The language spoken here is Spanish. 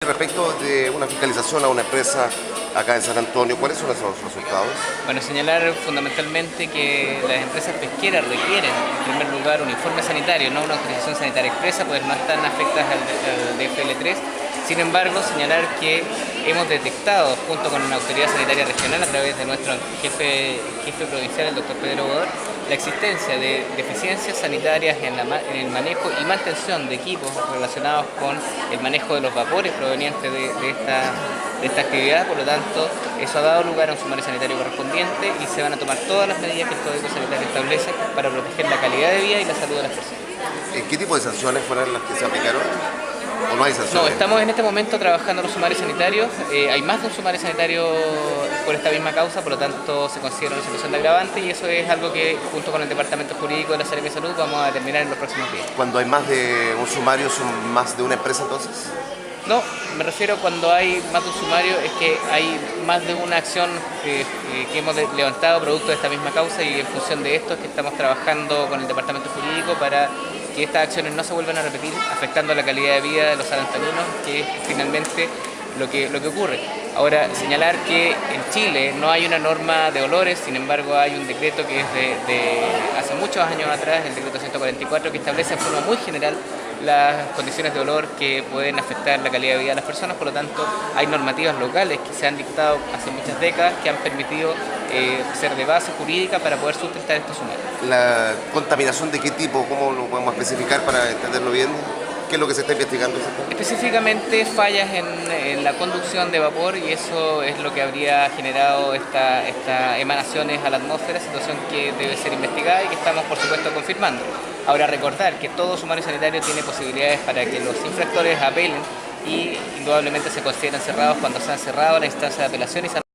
Respecto de una fiscalización a una empresa acá en San Antonio, ¿cuáles son esos resultados? Bueno, señalar fundamentalmente que las empresas pesqueras requieren, en primer lugar, un informe sanitario, no una autorización sanitaria expresa, pues no están afectadas al DFL3. Sin embargo, señalar que hemos detectado, junto con una autoridad sanitaria regional, a través de nuestro jefe provincial, el doctor Pedro Godor, la existencia de deficiencias sanitarias en el manejo y mantención de equipos relacionados con el manejo de los vapores provenientes de esta actividad. Por lo tanto, eso ha dado lugar a un sumario sanitario correspondiente y se van a tomar todas las medidas que el Código Sanitario establece para proteger la calidad de vida y la salud de las personas. ¿Qué tipo de sanciones fueron las que se aplicaron? ¿O no hay sanciones? No, estamos en este momento trabajando los sumarios sanitarios. Hay más de un sumario sanitario por esta misma causa, por lo tanto se considera una situación de agravante y eso es algo que junto con el Departamento Jurídico de la Seremía de Salud vamos a determinar en los próximos días. Cuando hay más de un sumario, ¿son más de una empresa entonces? No, me refiero cuando hay más de un sumario es que hay más de una acción que hemos levantado producto de esta misma causa y en función de esto es que estamos trabajando con el Departamento Jurídico para que estas acciones no se vuelvan a repetir, afectando la calidad de vida de los sanantoninos, que es finalmente lo que ocurre. Ahora, señalar que en Chile no hay una norma de olores, sin embargo hay un decreto que es de hace muchos años atrás, el decreto 144, que establece en forma muy general las condiciones de olor que pueden afectar la calidad de vida de las personas. Por lo tanto, hay normativas locales que se han dictado hace muchas décadas que han permitido ser de base jurídica para poder sustentar estos sumarios. ¿La contaminación de qué tipo? ¿Cómo lo podemos especificar para entenderlo bien? ¿Qué es lo que se está investigando? Específicamente fallas en la conducción de vapor y eso es lo que habría generado estas emanaciones a la atmósfera, situación que debe ser investigada y que estamos por supuesto confirmando. Ahora recordar que todo sumario sanitario tiene posibilidades para que los infractores apelen y indudablemente se consideran cerrados cuando se han cerrado la instancia de apelación y se han